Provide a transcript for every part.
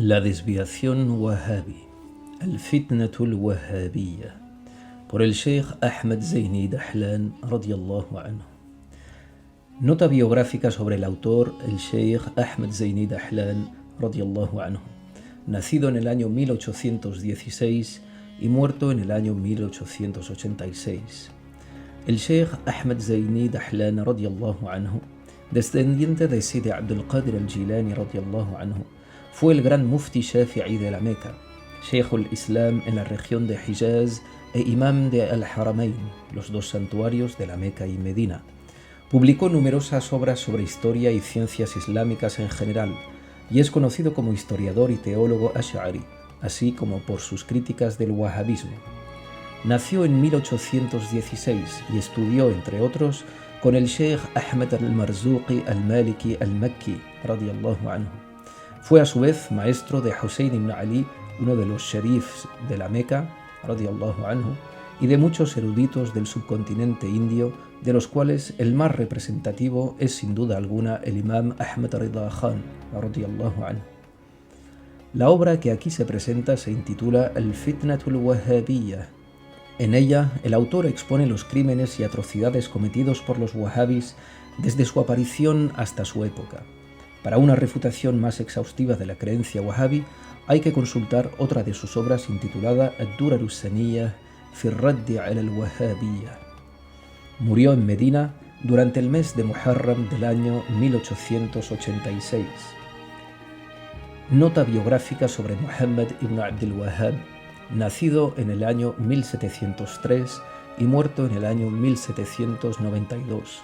La desviación wahhabi, al-fitnatul wahhabiyya, por el Sheikh Ahmed Zaini Dahlan radiyallahu anhu. Nota biográfica sobre el autor, el Sheikh Ahmed Zaini Dahlan radiyallahu anhu, nacido en el año 1816 y muerto en el año 1886. El Sheikh Ahmed Zaini Dahlan radiyallahu anhu, descendiente de Sidi Abdul Qadir al-Jilani radiyallahu anhu, fue el gran mufti shafi'i de la Meca, Sheikh al-Islam en la región de Hijaz e imam de Al-Haramain, los dos santuarios de la Meca y Medina. Publicó numerosas obras sobre historia y ciencias islámicas en general, y es conocido como historiador y teólogo ash'ari, así como por sus críticas del wahhabismo. Nació en 1816 y estudió, entre otros, con el Sheikh Ahmed al-Marzuqi al-Maliki al-Makki, radiyallahu anhu. Fue a su vez maestro de Hussein ibn Ali, uno de los sherifs de la Meca, radiyallahu anhu, y de muchos eruditos del subcontinente indio, de los cuales el más representativo es sin duda alguna el imam Ahmed Rida Khan, radiyallahu anhu. La obra que aquí se presenta se intitula Al-Fitnatul Wahhabiyya. En ella, el autor expone los crímenes y atrocidades cometidos por los wahhabis desde su aparición hasta su época. Para una refutación más exhaustiva de la creencia wahhabi, hay que consultar otra de sus obras intitulada Ad-Durar as-Saniyya fi ar-Radd 'ala al-Wahhabiyya. Murió en Medina durante el mes de Muharram del año 1886. Nota biográfica sobre Muhammad ibn Abdul Wahhab, nacido en el año 1703 y muerto en el año 1792.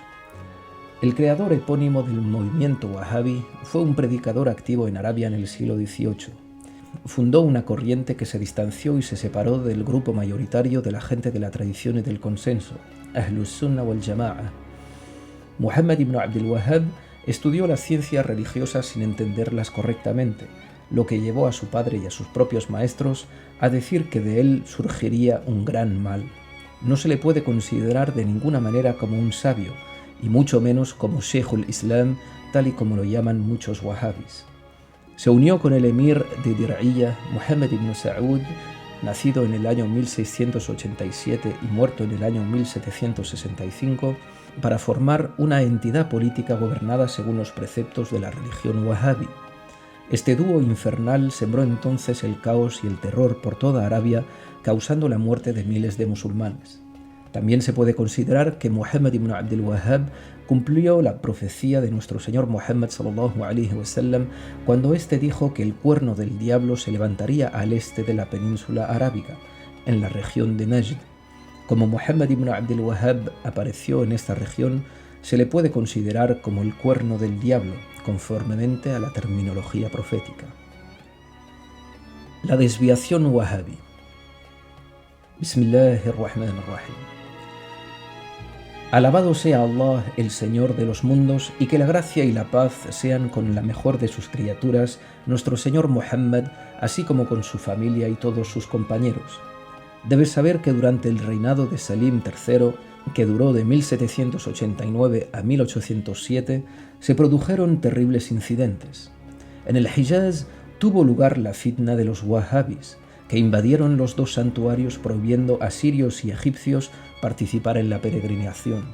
El creador epónimo del movimiento wahhabi fue un predicador activo en Arabia en el siglo XVIII. Fundó una corriente que se distanció y se separó del grupo mayoritario de la gente de la tradición y del consenso, Ahlus Sunnah wal Jama'a. Muhammad ibn Abdul Wahhab estudió las ciencias religiosas sin entenderlas correctamente, lo que llevó a su padre y a sus propios maestros a decir que de él surgiría un gran mal. No se le puede considerar de ninguna manera como un sabio, y mucho menos como Sheikh al-Islam, tal y como lo llaman muchos wahhabis. Se unió con el emir de Dir'iyya, Muhammad ibn Saud, nacido en el año 1687 y muerto en el año 1765, para formar una entidad política gobernada según los preceptos de la religión wahhabi. Este dúo infernal sembró entonces el caos y el terror por toda Arabia, causando la muerte de miles de musulmanes. También se puede considerar que Muhammad ibn Abdul Wahhab cumplió la profecía de nuestro Señor Muhammad sallallahu alaihi wasallam cuando éste dijo que el cuerno del diablo se levantaría al este de la península arábiga, en la región de Najd. Como Muhammad ibn Abdul Wahhab apareció en esta región, se le puede considerar como el cuerno del diablo, conformemente a la terminología profética. La desviación wahhabi. Bismillahirrahmanirrahim. Alabado sea Allah, el Señor de los mundos, y que la gracia y la paz sean con la mejor de sus criaturas, nuestro Señor Muhammad, así como con su familia y todos sus compañeros. Debes saber que durante el reinado de Salim III, que duró de 1789 a 1807, se produjeron terribles incidentes. En el Hijaz tuvo lugar la fitna de los wahhabis, que invadieron los dos santuarios prohibiendo a sirios y egipcios participar en la peregrinación.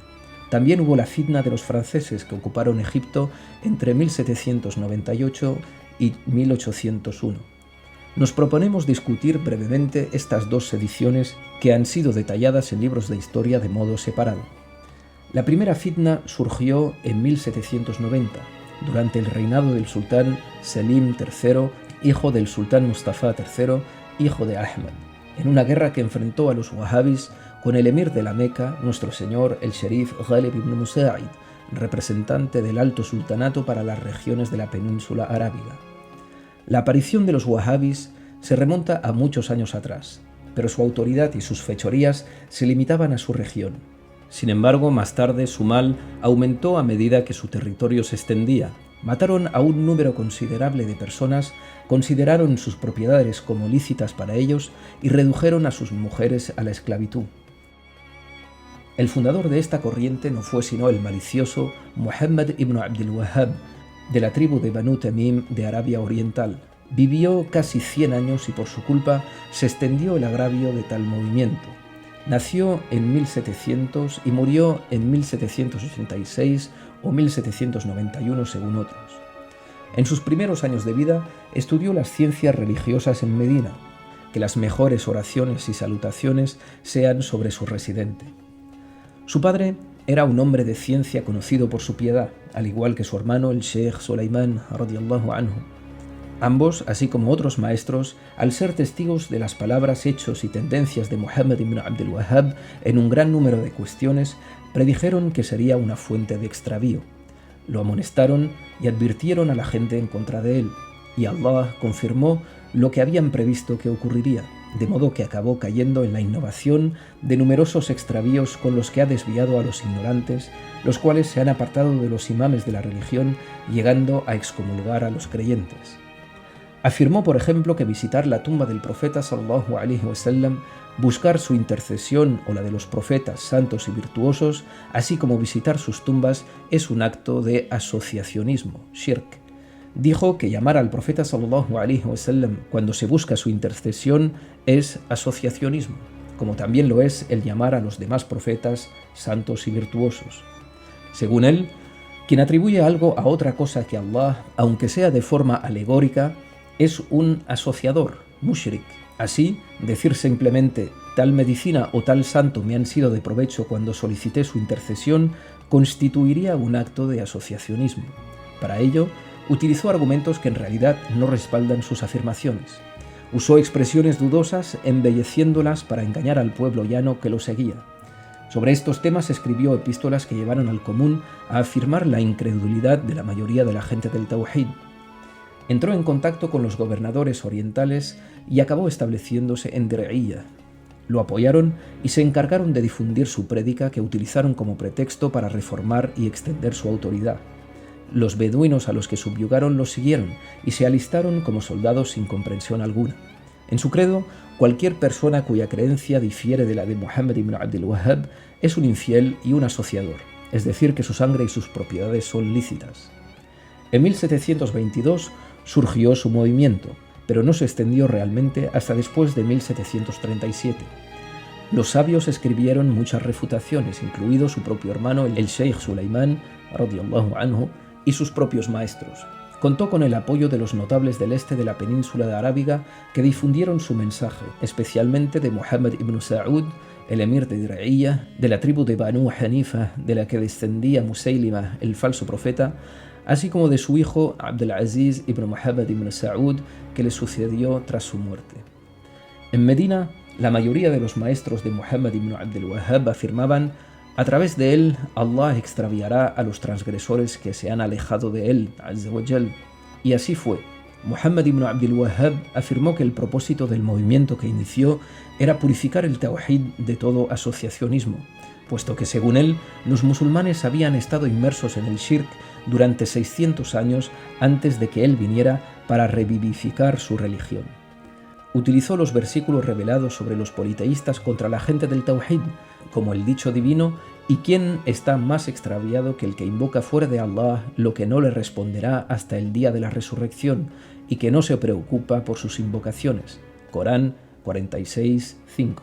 También hubo la fitna de los franceses que ocuparon Egipto entre 1798 y 1801. Nos proponemos discutir brevemente estas dos sediciones que han sido detalladas en libros de historia de modo separado. La primera fitna surgió en 1790, durante el reinado del sultán Selim III, hijo del sultán Mustafa III, hijo de Ahmad, en una guerra que enfrentó a los wahhabis con el emir de la Meca, nuestro señor el sherif Ghalib ibn Musa'id, representante del alto sultanato para las regiones de la península arábiga. La aparición de los wahhabis se remonta a muchos años atrás, pero su autoridad y sus fechorías se limitaban a su región. Sin embargo, más tarde su mal aumentó a medida que su territorio se extendía. Mataron a un número considerable de personas, consideraron sus propiedades como lícitas para ellos y redujeron a sus mujeres a la esclavitud. El fundador de esta corriente no fue sino el malicioso Muhammad ibn Abdul Wahhab, de la tribu de Banu Tamim de Arabia Oriental, Vivió casi 100 años y por su culpa se extendió el agravio de tal movimiento. Nació en 1700 y murió en 1786 o 1791 según otros. En sus primeros años de vida estudió las ciencias religiosas en Medina, que las mejores oraciones y salutaciones sean sobre su residente. Su padre era un hombre de ciencia conocido por su piedad, al igual que su hermano el Sheikh Sulaimán radiyallahu anhu. Ambos, así como otros maestros, al ser testigos de las palabras, hechos y tendencias de Muhammad ibn Abdul Wahhab en un gran número de cuestiones, predijeron que sería una fuente de extravío. Lo amonestaron y advirtieron a la gente en contra de él, y Allah confirmó lo que habían previsto que ocurriría, de modo que acabó cayendo en la innovación de numerosos extravíos con los que ha desviado a los ignorantes, los cuales se han apartado de los imames de la religión, llegando a excomulgar a los creyentes. Afirmó, por ejemplo, que visitar la tumba del profeta sallallahu alaihi wasallam, buscar su intercesión o la de los profetas santos y virtuosos, así como visitar sus tumbas, es un acto de asociacionismo, shirk. Dijo que llamar al profeta sallallahu alaihi wasallam cuando se busca su intercesión es asociacionismo, como también lo es el llamar a los demás profetas santos y virtuosos. Según él, quien atribuye algo a otra cosa que Allah, aunque sea de forma alegórica, es un asociador, mushrik. Así, decir simplemente tal medicina o tal santo me han sido de provecho cuando solicité su intercesión constituiría un acto de asociacionismo. Para ello, utilizó argumentos que en realidad no respaldan sus afirmaciones. Usó expresiones dudosas, embelleciéndolas para engañar al pueblo llano que lo seguía. Sobre estos temas escribió epístolas que llevaron al común a afirmar la incredulidad de la mayoría de la gente del Tawhid. Entró en contacto con los gobernadores orientales y acabó estableciéndose en Dir'iyah. Lo apoyaron y se encargaron de difundir su prédica, que utilizaron como pretexto para reformar y extender su autoridad. Los beduinos a los que subyugaron los siguieron y se alistaron como soldados sin comprensión alguna. En su credo, cualquier persona cuya creencia difiere de la de Muhammad ibn Abdul Wahhab es un infiel y un asociador, es decir, que su sangre y sus propiedades son lícitas. En 1722 surgió su movimiento, pero no se extendió realmente hasta después de 1737. Los sabios escribieron muchas refutaciones, incluido su propio hermano, el Sheikh Sulaimán radiyallahu anhu, y sus propios maestros. Contó con el apoyo de los notables del este de la península de Arábiga que difundieron su mensaje, especialmente de Muhammad ibn Sa'ud, el emir de Dir'iyah, de la tribu de Banu Hanifa, de la que descendía Musaylima, el falso profeta, así como de su hijo Abdul Aziz ibn Muhammad ibn Sa'ud, que le sucedió tras su muerte. En Medina, la mayoría de los maestros de Muhammad ibn Abdul Wahhab afirmaban: a través de él, Allah extraviará a los transgresores que se han alejado de él, Azza wa Jal. Y así fue. Muhammad ibn Abdul Wahhab afirmó que el propósito del movimiento que inició era purificar el Tawhid de todo asociacionismo, puesto que según él, los musulmanes habían estado inmersos en el shirk durante 600 años antes de que él viniera para revivificar su religión. Utilizó los versículos revelados sobre los politeístas contra la gente del Tawhid, como el dicho divino: ¿y quién está más extraviado que el que invoca fuera de Allah lo que no le responderá hasta el día de la resurrección y que no se preocupa por sus invocaciones? Corán 46:5.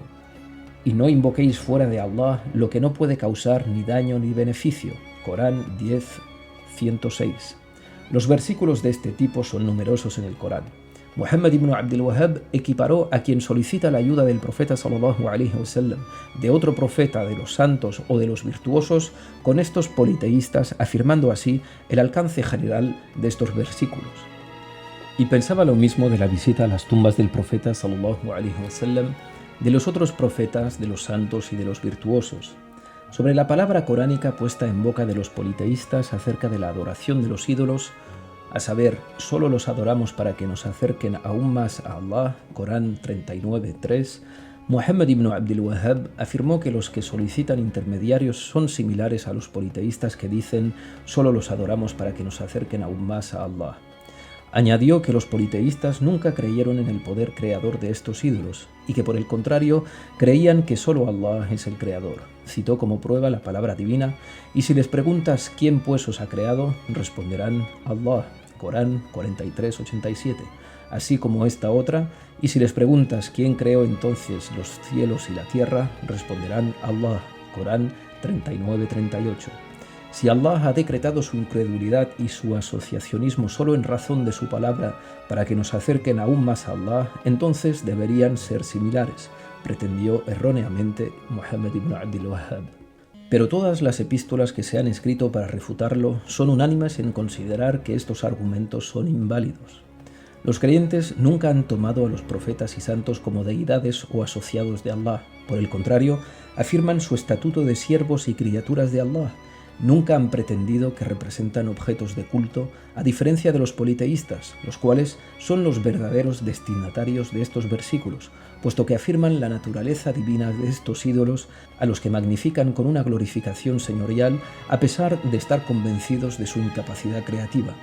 Y no invoquéis fuera de Allah lo que no puede causar ni daño ni beneficio. Corán 10:106. Los versículos de este tipo son numerosos en el Corán. Muhammad ibn Abdul Wahhab equiparó a quien solicita la ayuda del profeta sallallahu alaihi wasallam, de otro profeta, de los santos o de los virtuosos, con estos politeístas, afirmando así el alcance general de estos versículos. Y pensaba lo mismo de la visita a las tumbas del profeta sallallahu alaihi wasallam, de los otros profetas, de los santos y de los virtuosos. Sobre la palabra coránica puesta en boca de los politeístas acerca de la adoración de los ídolos, a saber, solo los adoramos para que nos acerquen aún más a Allah, Corán 39:3, Muhammad ibn Abdul Wahhab afirmó que los que solicitan intermediarios son similares a los politeístas que dicen solo los adoramos para que nos acerquen aún más a Allah. Añadió que los politeístas nunca creyeron en el poder creador de estos ídolos y que por el contrario creían que solo Allah es el creador. Citó como prueba la palabra divina: y si les preguntas ¿quién pues os ha creado?, responderán Allah. Corán 43:87. así como esta otra, y si les preguntas quién creó entonces los cielos y la tierra, responderán Allah. Corán 39-38. Si Allah ha decretado su incredulidad y su asociacionismo solo en razón de su palabra para que nos acerquen aún más a Allah, entonces deberían ser similares, pretendió erróneamente Muhammad ibn Abdul Wahhab. Pero todas las epístolas que se han escrito para refutarlo son unánimes en considerar que estos argumentos son inválidos. Los creyentes nunca han tomado a los profetas y santos como deidades o asociados de Allah. Por el contrario, afirman su estatuto de siervos y criaturas de Allah. Nunca han pretendido que representan objetos de culto, a diferencia de los politeístas, los cuales son los verdaderos destinatarios de estos versículos, puesto que afirman la naturaleza divina de estos ídolos, a los que magnifican con una glorificación señorial, a pesar de estar convencidos de su incapacidad creativa.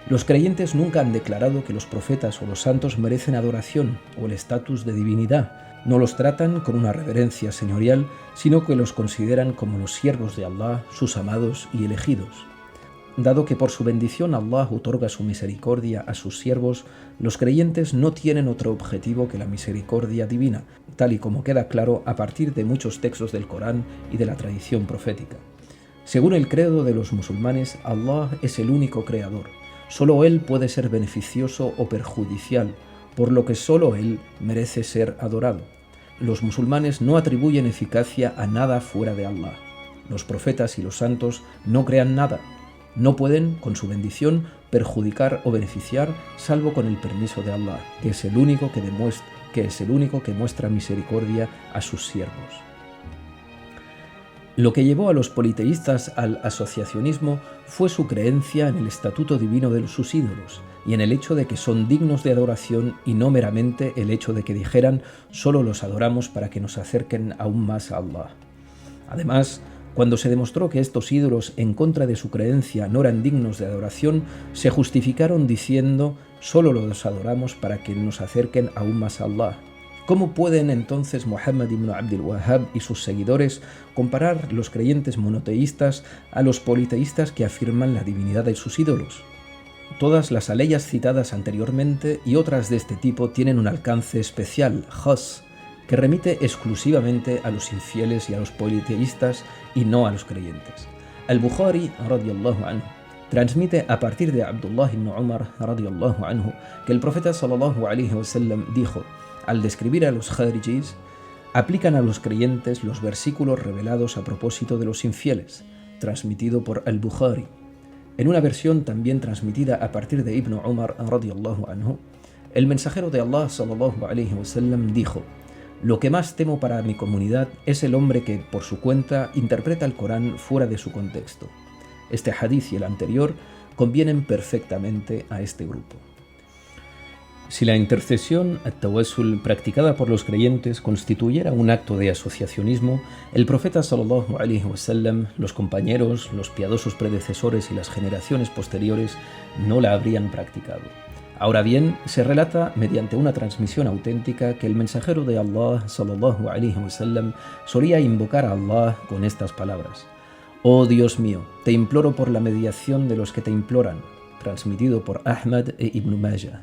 Los creyentes nunca han declarado que los profetas o los santos merecen adoración o el estatus de divinidad. No los tratan con una reverencia señorial, sino que los consideran como los siervos de Allah, sus amados y elegidos. Dado que por su bendición Allah otorga su misericordia a sus siervos, los creyentes no tienen otro objetivo que la misericordia divina, tal y como queda claro a partir de muchos textos del Corán y de la tradición profética. Según el credo de los musulmanes, Allah es el único creador. Solo Él puede ser beneficioso o perjudicial, por lo que solo Él merece ser adorado. Los musulmanes no atribuyen eficacia a nada fuera de Allah. Los profetas y los santos no crean nada. No pueden, con su bendición, perjudicar o beneficiar, salvo con el permiso de Allah, que es el único que muestra misericordia a sus siervos. Lo que llevó a los politeístas al asociacionismo fue su creencia en el estatuto divino de sus ídolos y en el hecho de que son dignos de adoración y no meramente el hecho de que dijeran solo los adoramos para que nos acerquen aún más a Allah. Además, cuando se demostró que estos ídolos en contra de su creencia no eran dignos de adoración, se justificaron diciendo solo los adoramos para que nos acerquen aún más a Allah. ¿Cómo pueden entonces Muhammad ibn Abdul Wahhab y sus seguidores comparar los creyentes monoteístas a los politeístas que afirman la divinidad de sus ídolos? Todas las aleyas citadas anteriormente y otras de este tipo tienen un alcance especial, khas, que remite exclusivamente a los infieles y a los politeístas y no a los creyentes. Al-Bukhari, radiyallahu anhu, transmite a partir de Abdullah ibn Umar, radiyallahu anhu, que el profeta sallallahu alaihi wasallam dijo: al describir a los Kharijis, aplican a los creyentes los versículos revelados a propósito de los infieles, transmitido por Al-Bukhari. En una versión también transmitida a partir de Ibn Umar radiyallahu anhu, el mensajero de Allah sallallahu alaihi wasallam dijo: lo que más temo para mi comunidad es el hombre que, por su cuenta, interpreta el Corán fuera de su contexto. Este hadith y el anterior convienen perfectamente a este grupo. Si la intercesión, at-tawassul, practicada por los creyentes constituyera un acto de asociacionismo, el profeta sallallahu alaihi wasallam, los compañeros, los piadosos predecesores y las generaciones posteriores no la habrían practicado. Ahora bien, se relata mediante una transmisión auténtica que el mensajero de Allah sallallahu alaihi wasallam solía invocar a Allah con estas palabras: «Oh Dios mío, te imploro por la mediación de los que te imploran», transmitido por Ahmad e Ibn Majah.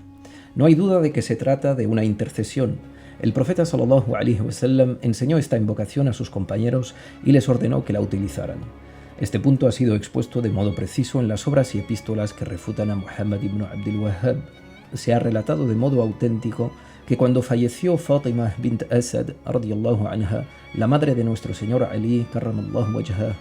No hay duda de que se trata de una intercesión. El profeta sallallahu alaihi wasallam enseñó esta invocación a sus compañeros y les ordenó que la utilizaran. Este punto ha sido expuesto de modo preciso en las obras y epístolas que refutan a Muhammad ibn Abdul Wahhab. Se ha relatado de modo auténtico que cuando falleció Fatima bint Asad radiyallahu anha, la madre de nuestro señor Ali karramallahu wajhah,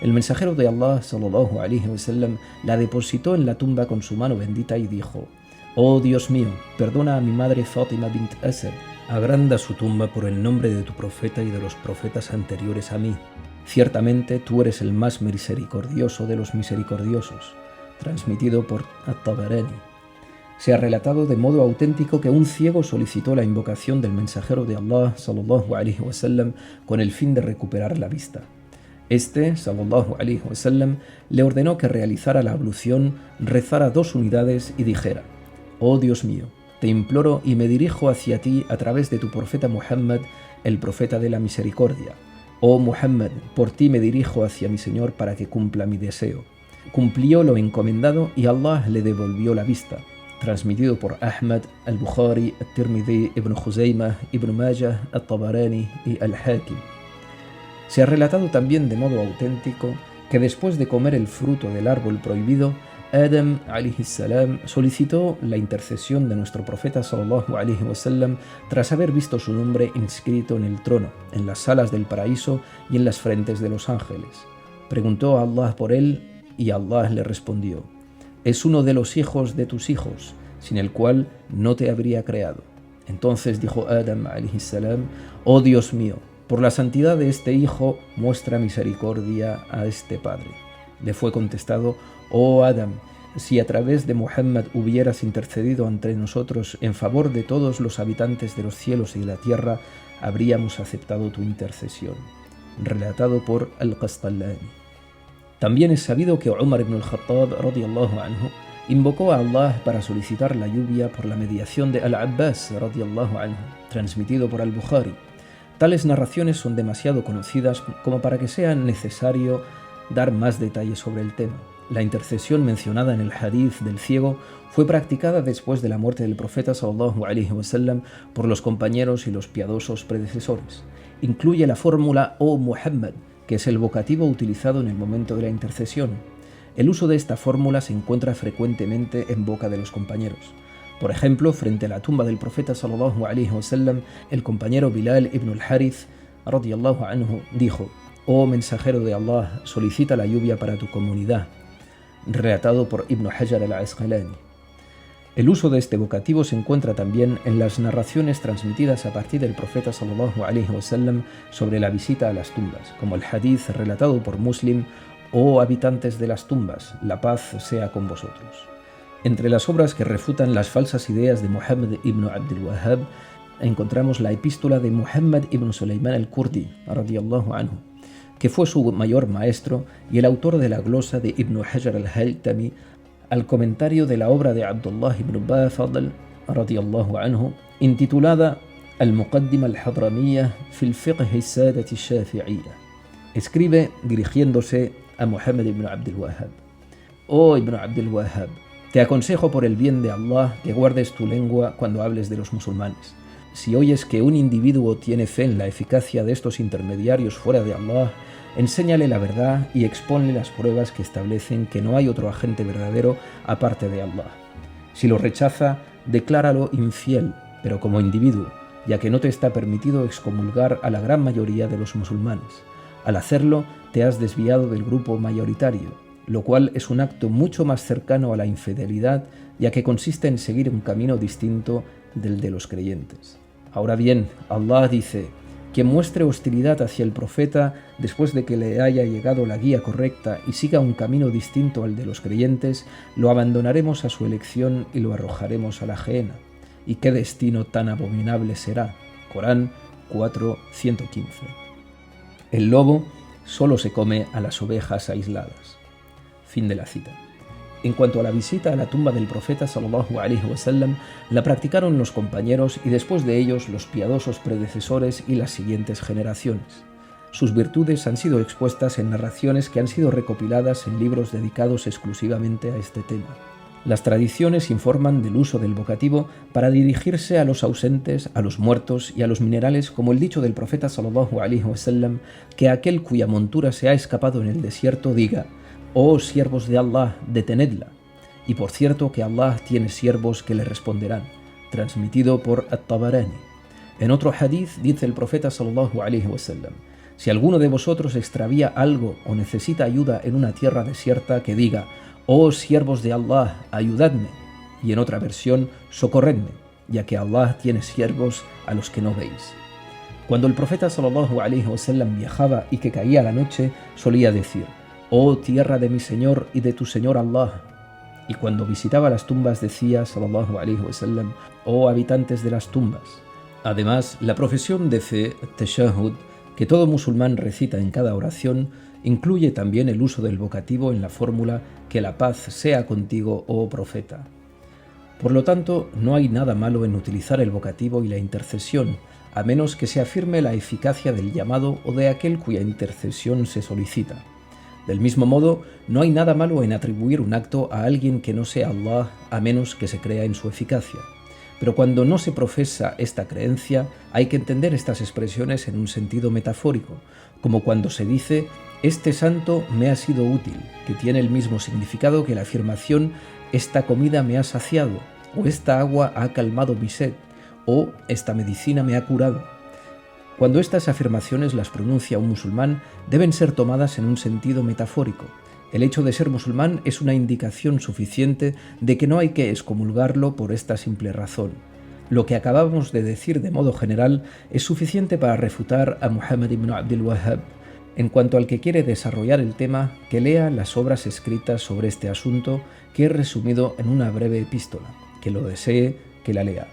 el mensajero de Allah sallallahu alaihi wasallam la depositó en la tumba con su mano bendita y dijo: «Oh Dios mío, perdona a mi madre Fatima bint Asad, agranda su tumba por el nombre de tu profeta y de los profetas anteriores a mí. Ciertamente tú eres el más misericordioso de los misericordiosos», transmitido por At-Tabarani. Se ha relatado de modo auténtico que un ciego solicitó la invocación del mensajero de Allah sallallahu alaihi wasallam con el fin de recuperar la vista. Este, sallallahu alaihi wasallam, le ordenó que realizara la ablución, rezara 2 unidades y dijera: «Oh Dios mío, te imploro y me dirijo hacia ti a través de tu profeta Muhammad, el profeta de la misericordia. Oh Muhammad, por ti me dirijo hacia mi Señor para que cumpla mi deseo». Cumplió lo encomendado y Allah le devolvió la vista. transmitido por Ahmad, al-Bukhari, al-Tirmidhi, Ibn Khuzaymah, Ibn Majah, al-Tabarani y al-Hakim. Se ha relatado también de modo auténtico que después de comer el fruto del árbol prohibido, Adam alayhi salam solicitó la intercesión de nuestro profeta sallallahu alayhi wasallam tras haber visto su nombre inscrito en el trono, en las salas del paraíso y en las frentes de los ángeles. Preguntó a Allah por él y Allah le respondió: es uno de los hijos de tus hijos, sin el cual no te habría creado. Entonces dijo Adam alayhi salam: oh Dios mío, por la santidad de este hijo, muestra misericordia a este padre. Le fue contestado: oh Adam, si a través de Muhammad hubieras intercedido entre nosotros en favor de todos los habitantes de los cielos y de la tierra, habríamos aceptado tu intercesión. Relatado por Al-Qastallani. También es sabido que Umar ibn al-Khattab radiyallahu anhu invocó a Allah para solicitar la lluvia por la mediación de Al-Abbas radiyallahu anhu, transmitido por Al-Bukhari. Tales narraciones son demasiado conocidas como para que sea necesario dar más detalles sobre el tema. La intercesión mencionada en el hadith del ciego fue practicada después de la muerte del profeta sallallahu alaihi wasallam por los compañeros y los piadosos predecesores. Incluye la fórmula "Oh Muhammad", que es el vocativo utilizado en el momento de la intercesión. El uso de esta fórmula se encuentra frecuentemente en boca de los compañeros. Por ejemplo, frente a la tumba del profeta sallallahu alaihi wasallam, el compañero Bilal ibn al-Harith radiyallahu anhu dijo: oh mensajero de Allah, solicita la lluvia para tu comunidad. Relatado por Ibn Hajar al-Asqalani. El uso de este vocativo se encuentra también en las narraciones transmitidas a partir del profeta sallallahu alaihi wasallam sobre la visita a las tumbas, como el hadith relatado por Muslim: oh habitantes de las tumbas, la paz sea con vosotros. Entre las obras que refutan las falsas ideas de Muhammad ibn Abdul Wahhab encontramos la epístola de Muhammad ibn Sulaiman al-Kurdi radiyallahu anhu, que fue su mayor maestro y el autor de la glosa de Ibn Hajar al-Haytami al comentario de la obra de Abdullah ibn Bafadl radiyallahu anhu, intitulada Al-Muqaddima al-Hadramiyya fi al-Fiqh al-Sadat al-Shafi'iyya. Escribe dirigiéndose a Muhammad ibn Abdul Wahhab: oh Ibn Abdul Wahhab, te aconsejo por el bien de Allah que guardes tu lengua cuando hables de los musulmanes. Si oyes que un individuo tiene fe en la eficacia de estos intermediarios fuera de Allah, enséñale la verdad y exponle las pruebas que establecen que no hay otro agente verdadero aparte de Allah. Si lo rechaza, decláralo infiel, pero como individuo, ya que no te está permitido excomulgar a la gran mayoría de los musulmanes. Al hacerlo, te has desviado del grupo mayoritario, lo cual es un acto mucho más cercano a la infidelidad, ya que consiste en seguir un camino distinto del de los creyentes. Ahora bien, Allah dice: quien muestre hostilidad hacia el profeta después de que le haya llegado la guía correcta y siga un camino distinto al de los creyentes, lo abandonaremos a su elección y lo arrojaremos a la gehenna. ¿Y qué destino tan abominable será? Corán 4:115. El lobo solo se come a las ovejas aisladas. Fin de la cita. En cuanto a la visita a la tumba del profeta sallallahu alaihi wasallam, la practicaron los compañeros y después de ellos los piadosos predecesores y las siguientes generaciones. Sus virtudes han sido expuestas en narraciones que han sido recopiladas en libros dedicados exclusivamente a este tema. Las tradiciones informan del uso del vocativo para dirigirse a los ausentes, a los muertos y a los minerales, como el dicho del profeta sallallahu alaihi wasallam, que aquel cuya montura se ha escapado en el desierto diga: oh siervos de Allah, detenedla. Y por cierto que Allah tiene siervos que le responderán. Transmitido por At-Tabarani. En otro hadith dice el profeta sallallahu alaihi wasallam: si alguno de vosotros extravía algo o necesita ayuda en una tierra desierta, que diga: oh siervos de Allah, ayudadme. Y en otra versión: socorredme, ya que Allah tiene siervos a los que no veis. Cuando el profeta sallallahu alaihi wasallam viajaba y que caía la noche, solía decir: oh tierra de mi Señor y de tu Señor Allah. Y cuando visitaba las tumbas decía sallallahu alaihi wasallam: oh habitantes de las tumbas. Además, la profesión de fe, tashahhud, que todo musulmán recita en cada oración, incluye también el uso del vocativo en la fórmula: que la paz sea contigo, oh profeta. Por lo tanto, no hay nada malo en utilizar el vocativo y la intercesión, a menos que se afirme la eficacia del llamado o de aquel cuya intercesión se solicita. Del mismo modo, no hay nada malo en atribuir un acto a alguien que no sea Allah, a menos que se crea en su eficacia. Pero cuando no se profesa esta creencia, hay que entender estas expresiones en un sentido metafórico, como cuando se dice «este santo me ha sido útil», que tiene el mismo significado que la afirmación «esta comida me ha saciado», o «esta agua ha calmado mi sed», o «esta medicina me ha curado». Cuando estas afirmaciones las pronuncia un musulmán, deben ser tomadas en un sentido metafórico. El hecho de ser musulmán es una indicación suficiente de que no hay que excomulgarlo por esta simple razón. Lo que acabamos de decir de modo general es suficiente para refutar a Muhammad ibn Abdul Wahhab. En cuanto al que quiere desarrollar el tema, que lea las obras escritas sobre este asunto que he resumido en una breve epístola. Que lo desee, que la lea.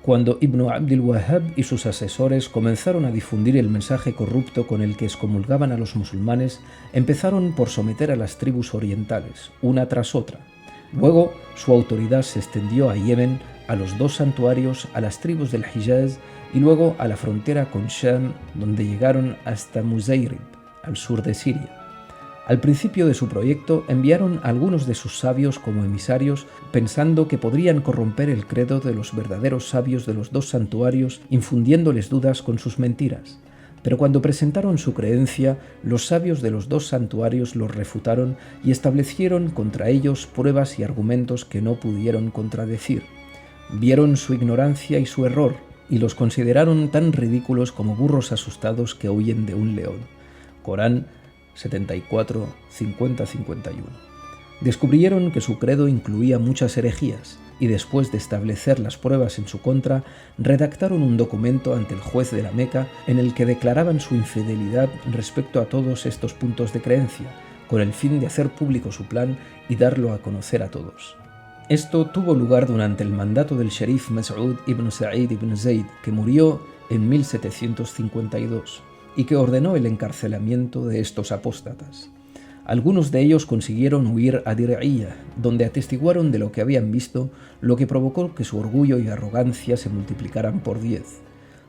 Cuando Ibn Abdul Wahhab y sus asesores comenzaron a difundir el mensaje corrupto con el que excomulgaban a los musulmanes, empezaron por someter a las tribus orientales, una tras otra. Luego, su autoridad se extendió a Yemen, a los 2 santuarios, a las tribus del Hijaz y luego a la frontera con Sham, donde llegaron hasta Muzayrib, al sur de Siria. Al principio de su proyecto enviaron a algunos de sus sabios como emisarios, pensando que podrían corromper el credo de los verdaderos sabios de los 2 santuarios, infundiéndoles dudas con sus mentiras. Pero cuando presentaron su creencia, los sabios de los 2 santuarios los refutaron y establecieron contra ellos pruebas y argumentos que no pudieron contradecir. Vieron su ignorancia y su error, y los consideraron tan ridículos como burros asustados que huyen de un león. Corán 74, 50-51. Descubrieron que su credo incluía muchas herejías y después de establecer las pruebas en su contra, redactaron un documento ante el juez de la Meca en el que declaraban su infidelidad respecto a todos estos puntos de creencia, con el fin de hacer público su plan y darlo a conocer a todos. Esto tuvo lugar durante el mandato del Sherif Mas'ud ibn Sa'id ibn Zayd, que murió en 1752. Y que ordenó el encarcelamiento de estos apóstatas. Algunos de ellos consiguieron huir a Dir'iyah, donde atestiguaron de lo que habían visto, lo que provocó que su orgullo y arrogancia se multiplicaran por 10.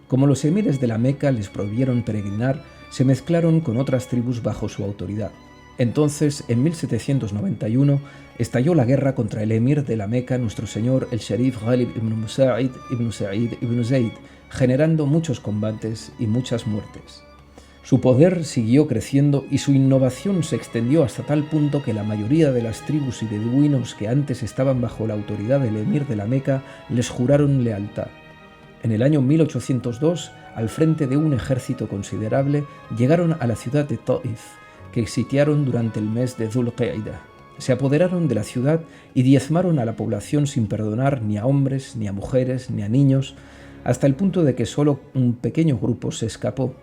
Como los emires de la Meca les prohibieron peregrinar, se mezclaron con otras tribus bajo su autoridad. Entonces, en 1791, estalló la guerra contra el emir de la Meca, nuestro señor el Sherif Ghalib ibn Musa'id ibn Sa'id ibn Zayd, generando muchos combates y muchas muertes. Su poder siguió creciendo y su innovación se extendió hasta tal punto que la mayoría de las tribus y beduinos que antes estaban bajo la autoridad del emir de la Meca les juraron lealtad. En el año 1802, al frente de un ejército considerable, llegaron a la ciudad de Taif, que sitiaron durante el mes de Dhul Qa'dah. Se apoderaron de la ciudad y diezmaron a la población sin perdonar ni a hombres, ni a mujeres, ni a niños, hasta el punto de que solo un pequeño grupo se escapó.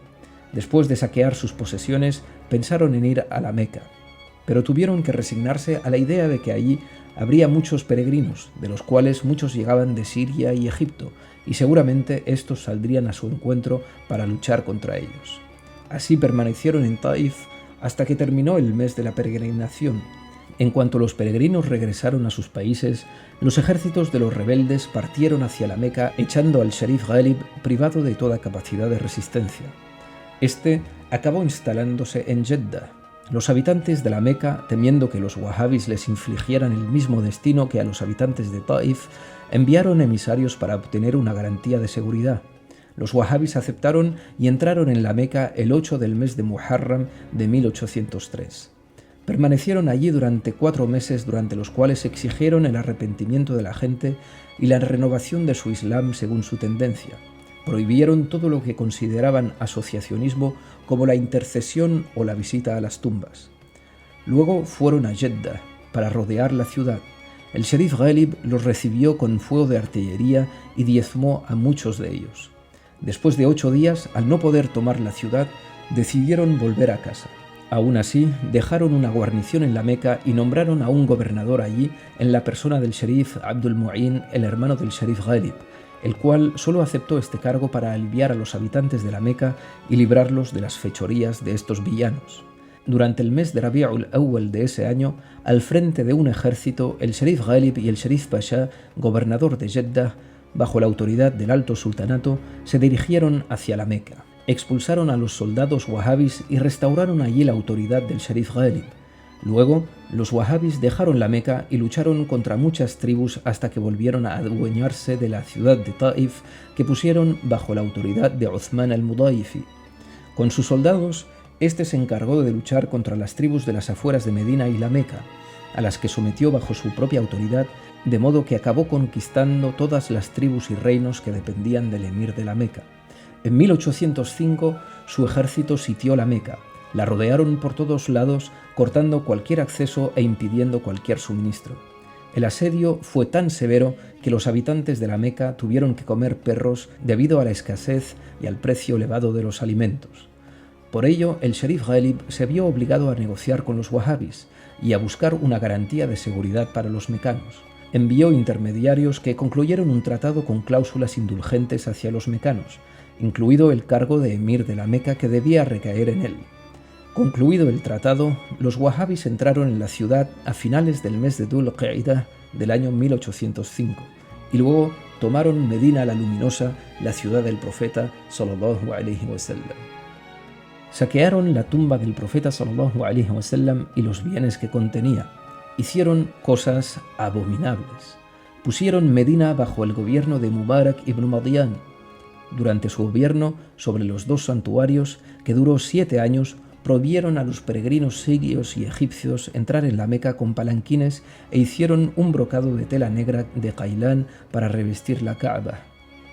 Después de saquear sus posesiones, pensaron en ir a la Meca, pero tuvieron que resignarse a la idea de que allí habría muchos peregrinos, de los cuales muchos llegaban de Siria y Egipto, y seguramente estos saldrían a su encuentro para luchar contra ellos. Así permanecieron en Taif hasta que terminó el mes de la peregrinación. En cuanto los peregrinos regresaron a sus países, los ejércitos de los rebeldes partieron hacia la Meca, echando al Sherif Ghalib privado de toda capacidad de resistencia. Este acabó instalándose en Jeddah. Los habitantes de la Meca, temiendo que los wahhabis les infligieran el mismo destino que a los habitantes de Taif, enviaron emisarios para obtener una garantía de seguridad. Los wahhabis aceptaron y entraron en la Meca el 8 del mes de Muharram de 1803. Permanecieron allí durante 4 meses, durante los cuales exigieron el arrepentimiento de la gente y la renovación de su Islam según su tendencia. Prohibieron todo lo que consideraban asociacionismo, como la intercesión o la visita a las tumbas. Luego fueron a Jeddah para rodear la ciudad. El Sherif Ghalib los recibió con fuego de artillería y diezmó a muchos de ellos. Después de 8 días, al no poder tomar la ciudad, decidieron volver a casa. Aún así, dejaron una guarnición en la Meca y nombraron a un gobernador allí en la persona del Sherif Abdul Mu'in, el hermano del Sherif Ghalib, el cual solo aceptó este cargo para aliviar a los habitantes de la Meca y librarlos de las fechorías de estos villanos. Durante el mes de Rabi'ul Awwal de ese año, al frente de un ejército, el Sherif Ghalib y el Sherif Pasha, gobernador de Jeddah, bajo la autoridad del Alto Sultanato, se dirigieron hacia la Meca. expulsaron a los soldados wahabis y restauraron allí la autoridad del Sharif Ghalib. Luego, los wahabis dejaron la Meca y lucharon contra muchas tribus hasta que volvieron a adueñarse de la ciudad de Taif, que pusieron bajo la autoridad de Uthman al-Mudayfi. Con sus soldados, este se encargó de luchar contra las tribus de las afueras de Medina y la Meca, a las que sometió bajo su propia autoridad, de modo que acabó conquistando todas las tribus y reinos que dependían del emir de la Meca. En 1805, su ejército sitió la Meca. La rodearon por todos lados, cortando cualquier acceso e impidiendo cualquier suministro. El asedio fue tan severo que los habitantes de la Meca tuvieron que comer perros debido a la escasez y al precio elevado de los alimentos. Por ello, el Sharif Ghalib se vio obligado a negociar con los wahabis y a buscar una garantía de seguridad para los mecanos. Envió intermediarios que concluyeron un tratado con cláusulas indulgentes hacia los mecanos, incluido el cargo de emir de la Meca que debía recaer en él. Concluido el tratado, los wahabis entraron en la ciudad a finales del mes de Dhul Qa'dah del año 1805 y luego tomaron Medina la Luminosa, la ciudad del profeta sallallahu alaihi wasallam. Saquearon la tumba del profeta sallallahu alaihi wasallam y los bienes que contenía. Hicieron cosas abominables. Pusieron Medina bajo el gobierno de Mubarak ibn Madian. Durante su gobierno sobre los dos santuarios, que duró 7 años, prohibieron a los peregrinos sirios y egipcios entrar en la Meca con palanquines e hicieron un brocado de tela negra de Qailán para revestir la Kaaba.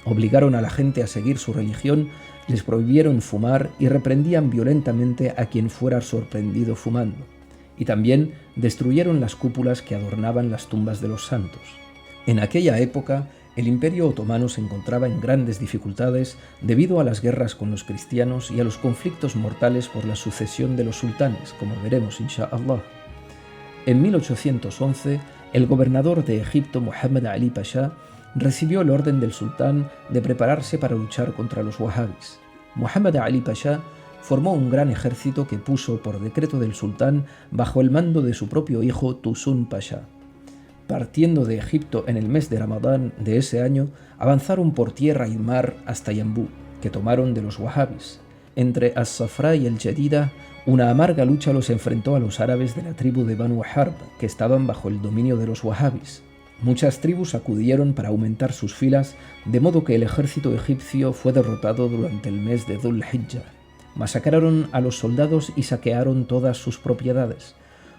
Obligaron a la gente a seguir su religión, les prohibieron fumar y reprendían violentamente a quien fuera sorprendido fumando. Y también destruyeron las cúpulas que adornaban las tumbas de los santos. En aquella época, el Imperio Otomano se encontraba en grandes dificultades debido a las guerras con los cristianos y a los conflictos mortales por la sucesión de los sultanes, como veremos insha'Allah. En 1811, el gobernador de Egipto, Muhammad Ali Pasha, recibió el orden del sultán de prepararse para luchar contra los wahabis. Muhammad Ali Pasha formó un gran ejército que puso por decreto del sultán bajo el mando de su propio hijo Tusun Pasha. Partiendo de Egipto en el mes de Ramadán de ese año, avanzaron por tierra y mar hasta Yambú, que tomaron de los wahabis. Entre As-Safra y el Jadida, una amarga lucha los enfrentó a los árabes de la tribu de Banu Harb, que estaban bajo el dominio de los wahabis. Muchas tribus acudieron para aumentar sus filas, de modo que el ejército egipcio fue derrotado durante el mes de Dhul Hijjah. Masacraron a los soldados y saquearon todas sus propiedades.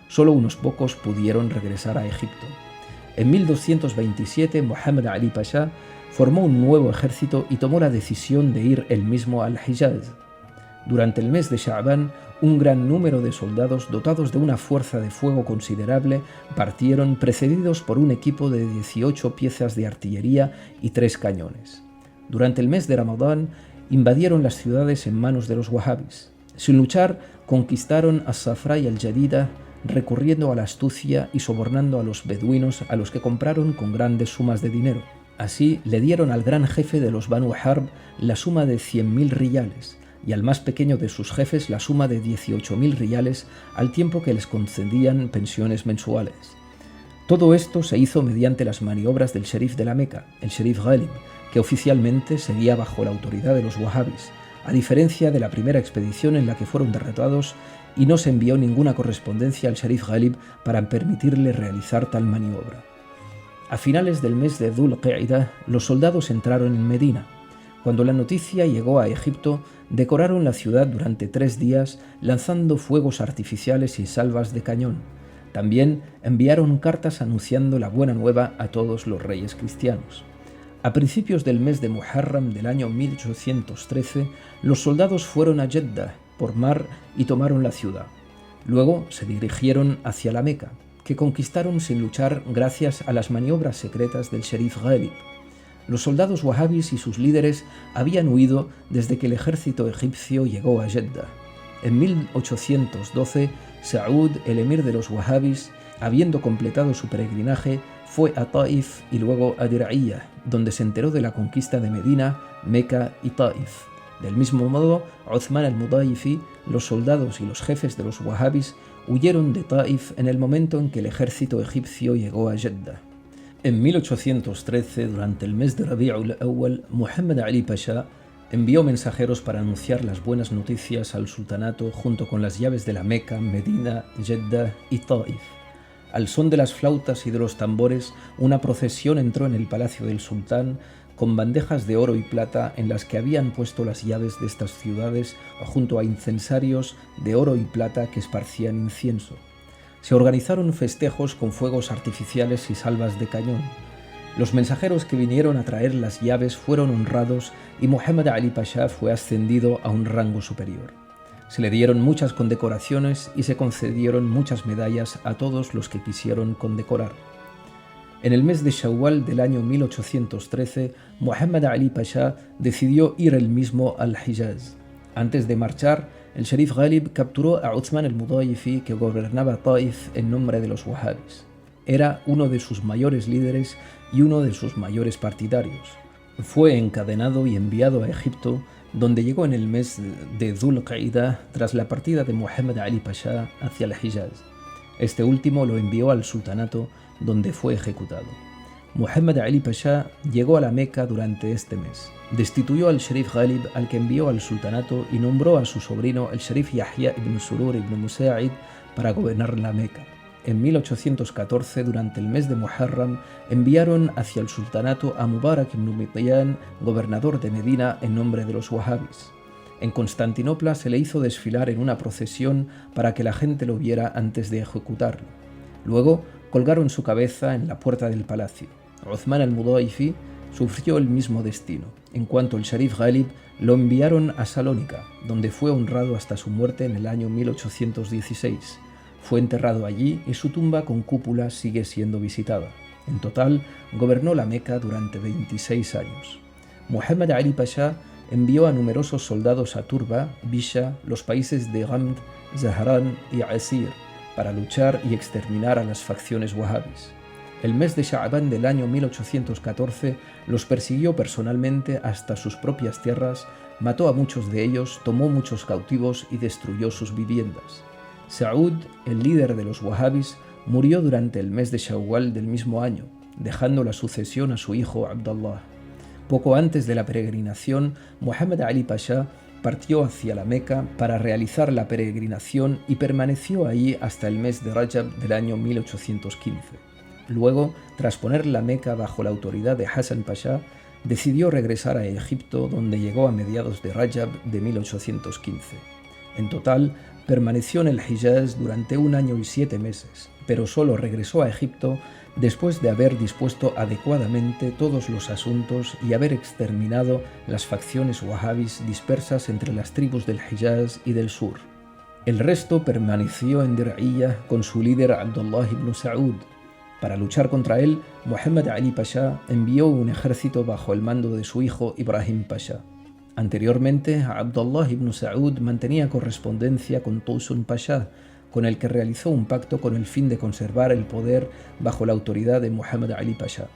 Solo unos pocos pudieron regresar a Egipto. En 1227, Muhammad Ali Pasha formó un nuevo ejército y tomó la decisión de ir él mismo al Hijaz. Durante el mes de Sha'ban, un gran número de soldados dotados de una fuerza de fuego considerable partieron precedidos por un equipo de 18 piezas de artillería y 3 cañones. Durante el mes de Ramadán, invadieron las ciudades en manos de los wahabis. Sin luchar, conquistaron As-Safra y al-Jadida, recurriendo a la astucia y sobornando a los beduinos a los que compraron con grandes sumas de dinero. Así le dieron al gran jefe de los Banu Harb la suma de 100.000 riyales y al más pequeño de sus jefes la suma de 18.000 riyales, al tiempo que les concedían pensiones mensuales. Todo esto se hizo mediante las maniobras del Sharif de la Meca, el Sharif Ghalib, que oficialmente seguía bajo la autoridad de los wahabis, a diferencia de la primera expedición en la que fueron derrotados y no se envió ninguna correspondencia al Sharif Ghalib para permitirle realizar tal maniobra. A finales del mes de Dhul Qa'dah, los soldados entraron en Medina. Cuando la noticia llegó a Egipto, decoraron la ciudad durante 3 días lanzando fuegos artificiales y salvas de cañón. También enviaron cartas anunciando la buena nueva a todos los reyes cristianos. A principios del mes de Muharram del año 1813, los soldados fueron a Jeddah por mar y tomaron la ciudad. Luego se dirigieron hacia la Meca, que conquistaron sin luchar gracias a las maniobras secretas del Sharif Ghalib. Los soldados wahabis y sus líderes habían huido desde que el ejército egipcio llegó a Jeddah. En 1812, Saúd, el emir de los wahabis, habiendo completado su peregrinaje, fue a Taif y luego a Dir'iyah, donde se enteró de la conquista de Medina, Meca y Taif. Del mismo modo, Uthman al-Mudayfi, los soldados y los jefes de los wahabis huyeron de Taif en el momento en que el ejército egipcio llegó a Jeddah. En 1813, durante el mes de Rabi'ul Awwal, Muhammad Ali Pasha envió mensajeros para anunciar las buenas noticias al sultanato junto con las llaves de la Meca, Medina, Jeddah y Taif. Al son de las flautas y de los tambores, una procesión entró en el palacio del sultán con bandejas de oro y plata en las que habían puesto las llaves de estas ciudades junto a incensarios de oro y plata que esparcían incienso. Se organizaron festejos con fuegos artificiales y salvas de cañón. Los mensajeros que vinieron a traer las llaves fueron honrados y Muhammad Ali Pasha fue ascendido a un rango superior. Se le dieron muchas condecoraciones y se concedieron muchas medallas a todos los que quisieron condecorar. En el mes de Shawwal del año 1813, Muhammad Ali Pasha decidió ir él mismo al Hijaz. Antes de marchar, el Sharif Ghalib capturó a Uthman al-Mudayfi, que gobernaba Taif en nombre de los Wahhabis. Era uno de sus mayores líderes y uno de sus mayores partidarios. Fue encadenado y enviado a Egipto, donde llegó en el mes de Dhul Qa'dah tras la partida de Muhammad Ali Pasha hacia el Hijaz. Este último lo envió al sultanato, donde fue ejecutado. Muhammad Ali Pasha llegó a la Meca durante este mes. Destituyó al Sharif Ghalib, al que envió al sultanato, y nombró a su sobrino, el Sharif Yahya ibn Surur ibn Musa'id, para gobernar la Meca. En 1814, durante el mes de Muharram, enviaron hacia el sultanato a Mubarak ibn Mitiyan, gobernador de Medina, en nombre de los Wahhabis. En Constantinopla se le hizo desfilar en una procesión para que la gente lo viera antes de ejecutarlo. Luego colgaron su cabeza en la puerta del palacio. Uthman al-Mudayfi sufrió el mismo destino. En cuanto el Sharif Ghalib, lo enviaron a Salónica, donde fue honrado hasta su muerte en el año 1816. Fue enterrado allí y su tumba con cúpula sigue siendo visitada. En total, gobernó la Meca durante 26 años. Muhammad Ali Pasha envió a numerosos soldados a Turba, Bisha, los países de Ghamd, Zahran y Asir, para luchar y exterminar a las facciones wahhabis. El mes de Sha'ban del año 1814 los persiguió personalmente hasta sus propias tierras, mató a muchos de ellos, tomó muchos cautivos y destruyó sus viviendas. Saud, el líder de los wahhabis, murió durante el mes de Shawwal del mismo año, dejando la sucesión a su hijo Abdallah. Poco antes de la peregrinación, Muhammad Ali Pasha partió hacia la Meca para realizar la peregrinación y permaneció allí hasta el mes de Rajab del año 1815. Luego, tras poner la Meca bajo la autoridad de Hassan Pasha, decidió regresar a Egipto, donde llegó a mediados de Rajab de 1815. En total, permaneció en el Hijaz durante 1 año y 7 meses, pero solo regresó a Egipto después de haber dispuesto adecuadamente todos los asuntos y haber exterminado las facciones wahhabis dispersas entre las tribus del Hijaz y del sur. El resto permaneció en Dir'iyah con su líder Abdullah ibn Saud. Para luchar contra él, Muhammad Ali Pasha envió un ejército bajo el mando de su hijo Ibrahim Pasha. Anteriormente, Abdullah ibn Saud mantenía correspondencia con Tusun Pasha, con el que realizó un pacto con el fin de conservar el poder bajo la autoridad de Muhammad Ali Pasha.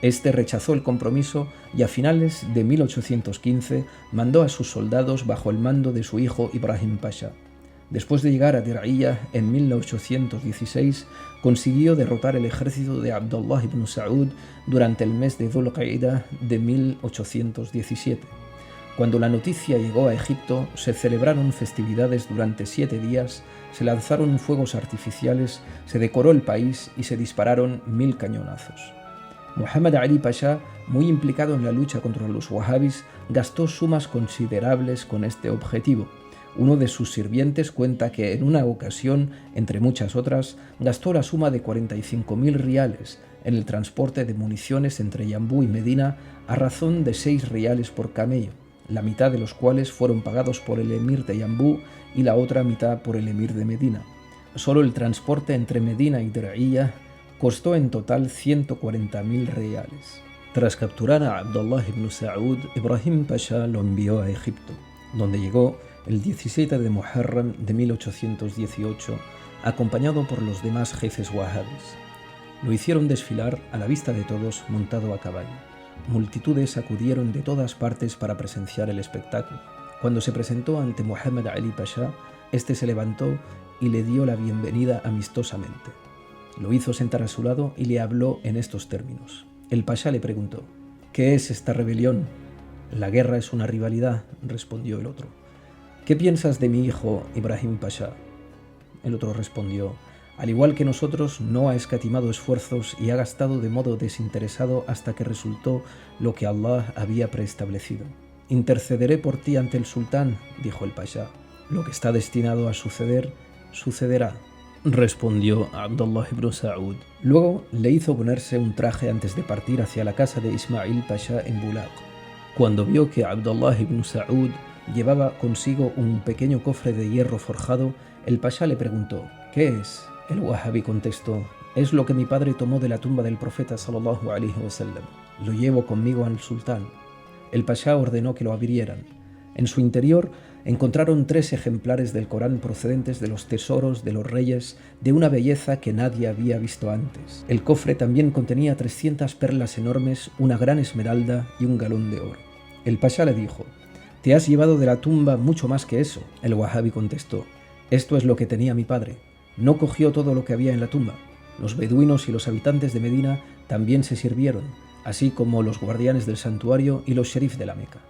Este rechazó el compromiso y a finales de 1815 mandó a sus soldados bajo el mando de su hijo Ibrahim Pasha. Después de llegar a Dir'iyah en 1816, consiguió derrotar el ejército de Abdullah ibn Saud durante el mes de Dhul Qa'dah de 1817. Cuando la noticia llegó a Egipto, se celebraron festividades durante 7 días, se lanzaron fuegos artificiales, se decoró el país y se dispararon 1000 cañonazos. Muhammad Ali Pasha, muy implicado en la lucha contra los wahhabis, gastó sumas considerables con este objetivo. Uno de sus sirvientes cuenta que en una ocasión, entre muchas otras, gastó la suma de 45.000 riales en el transporte de municiones entre Yambú y Medina a razón de 6 riales por camello, la mitad de los cuales fueron pagados por el emir de Yambú y la otra mitad por el emir de Medina. Solo el transporte entre Medina y Dir'iyah costó en total 140.000 riales. Tras capturar a Abdullah ibn Saud, Ibrahim Pasha lo envió a Egipto, donde llegó el 17 de Muharram de 1818, acompañado por los demás jefes wahhabis. Lo hicieron desfilar a la vista de todos montado a caballo. Multitudes acudieron de todas partes para presenciar el espectáculo. Cuando se presentó ante Muhammad Ali Pasha, este se levantó y le dio la bienvenida amistosamente. Lo hizo sentar a su lado y le habló en estos términos. El Pasha le preguntó: ¿qué es esta rebelión? La guerra es una rivalidad, respondió el otro. ¿Qué piensas de mi hijo Ibrahim Pasha? El otro respondió: al igual que nosotros, no ha escatimado esfuerzos y ha gastado de modo desinteresado hasta que resultó lo que Allah había preestablecido. Intercederé por ti ante el sultán, dijo el pasha. Lo que está destinado a suceder, sucederá, respondió Abdullah ibn Saud. Luego le hizo ponerse un traje antes de partir hacia la casa de Ismail Pasha en Bulaq. Cuando vio que Abdullah ibn Saud llevaba consigo un pequeño cofre de hierro forjado, el pasha le preguntó: ¿qué es? El wahabi contestó: es lo que mi padre tomó de la tumba del profeta sallallahu alaihi wasallam. Lo llevo conmigo al sultán. El pasha ordenó que lo abrieran. En su interior encontraron 3 ejemplares del Corán procedentes de los tesoros de los reyes, de una belleza que nadie había visto antes. El cofre también contenía 300 perlas enormes, una gran esmeralda y un galón de oro. El pasha le dijo: te has llevado de la tumba mucho más que eso. El wahabi contestó: esto es lo que tenía mi padre. No cogió todo lo que había en la tumba. Los beduinos y los habitantes de Medina también se sirvieron, así como los guardianes del santuario y los sheriff de la Meca.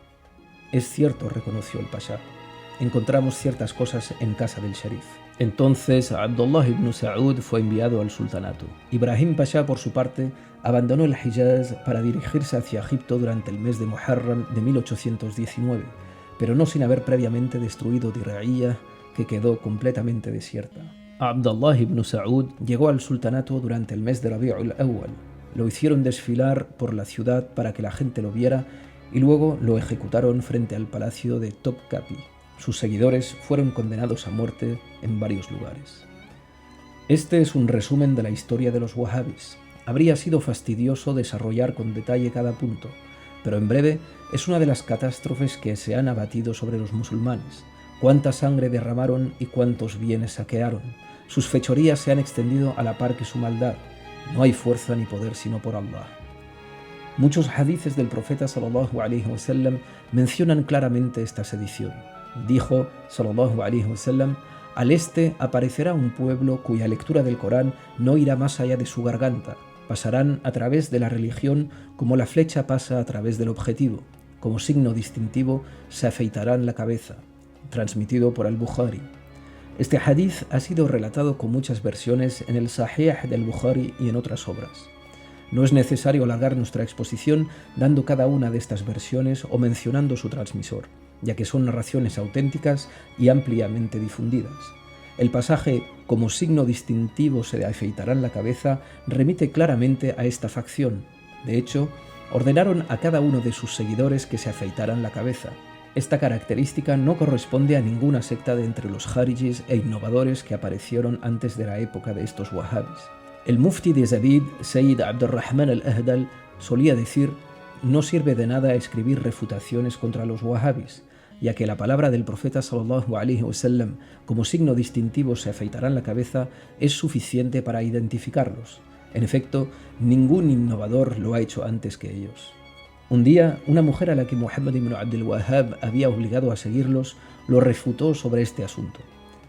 Es cierto, reconoció el pasha. Encontramos ciertas cosas en casa del sheriff. Entonces Abdullah ibn Saud fue enviado al sultanato. Ibrahim Pasha, por su parte, abandonó el Hijaz para dirigirse hacia Egipto durante el mes de Muharram de 1819, pero no sin haber previamente destruido Dir'iyah, que quedó completamente desierta. Abdullah ibn Saud llegó al sultanato durante el mes de Rabi'ul Awwal. Lo hicieron desfilar por la ciudad para que la gente lo viera y luego lo ejecutaron frente al palacio de Topkapi. Sus seguidores fueron condenados a muerte en varios lugares. Este es un resumen de la historia de los wahhabis. Habría sido fastidioso desarrollar con detalle cada punto, pero en breve es una de las catástrofes que se han abatido sobre los musulmanes. Cuánta sangre derramaron y cuántos bienes saquearon. Sus fechorías se han extendido a la par que su maldad. No hay fuerza ni poder sino por Allah. Muchos hadices del profeta sallallahu alaihi wasallam mencionan claramente esta sedición. Dijo sallallahu alaihi wasallam: al este aparecerá un pueblo cuya lectura del Corán no irá más allá de su garganta. Pasarán a través de la religión como la flecha pasa a través del objetivo. Como signo distintivo se afeitarán la cabeza. Transmitido por al-Bukhari. Este hadith ha sido relatado con muchas versiones en el Sahih del Bukhari y en otras obras. No es necesario alargar nuestra exposición dando cada una de estas versiones o mencionando su transmisor, ya que son narraciones auténticas y ampliamente difundidas. El pasaje como signo distintivo se afeitarán la cabeza remite claramente a esta facción. De hecho, ordenaron a cada uno de sus seguidores que se afeitaran la cabeza. Esta característica no corresponde a ninguna secta de entre los Kharijis e innovadores que aparecieron antes de la época de estos wahhabis. El mufti de Zabid, Sayyid Abdurrahman al-Ahdal, solía decir: no sirve de nada escribir refutaciones contra los wahhabis, ya que la palabra del profeta sallallahu alaihi wasallam como signo distintivo se afeitarán la cabeza es suficiente para identificarlos. En efecto, ningún innovador lo ha hecho antes que ellos. Un día, una mujer a la que Muhammad ibn Abdul Wahhab había obligado a seguirlos, lo refutó sobre este asunto.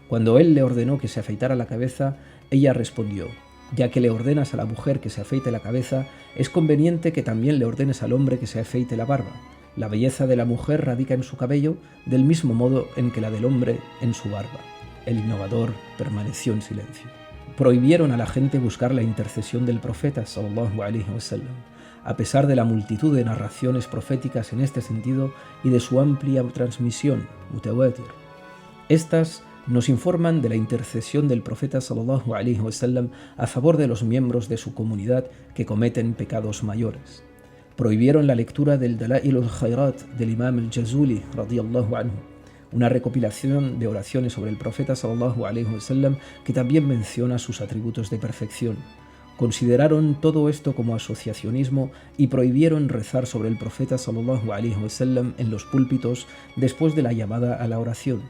Cuando él le ordenó que se afeitara la cabeza, ella respondió: ya que le ordenas a la mujer que se afeite la cabeza, es conveniente que también le ordenes al hombre que se afeite la barba. La belleza de la mujer radica en su cabello, del mismo modo en que la del hombre en su barba. El innovador permaneció en silencio. Prohibieron a la gente buscar la intercesión del profeta sallallahu alaihi wasallam. A pesar de la multitud de narraciones proféticas en este sentido y de su amplia transmisión, mutawatir. Estas nos informan de la intercesión del profeta sallallahu alaihi wasallam a favor de los miembros de su comunidad que cometen pecados mayores. Prohibieron la lectura del Dalail al-Khairat del Imam al-Jazuli radiyallahu anhu, una recopilación de oraciones sobre el profeta sallallahu alaihi wasallam que también menciona sus atributos de perfección. Consideraron todo esto como asociacionismo y prohibieron rezar sobre el profeta sallallahu alaihi wasallam en los púlpitos después de la llamada a la oración.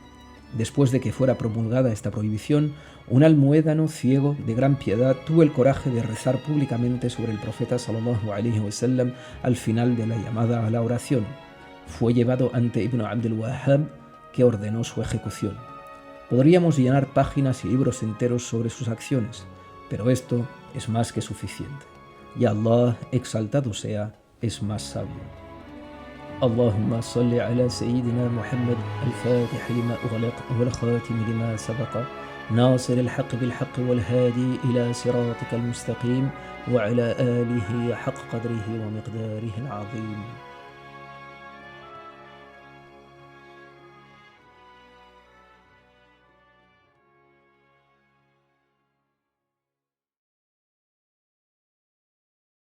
Después de que fuera promulgada esta prohibición, un almuédano ciego de gran piedad tuvo el coraje de rezar públicamente sobre el profeta sallallahu alaihi wasallam al final de la llamada a la oración. Fue llevado ante Ibn Abdul Wahhab, que ordenó su ejecución. Podríamos llenar páginas y libros enteros sobre sus acciones, pero esto es más que suficiente. Y Allah, exaltado sea, es más sabio. اللهم صل على سيدنا محمد الفاتح لما أغلق والخاتم لما سبق ناصر الحق بالحق والهادي إلى صراطك المستقيم وعلى آله حق قدره ومقداره العظيم.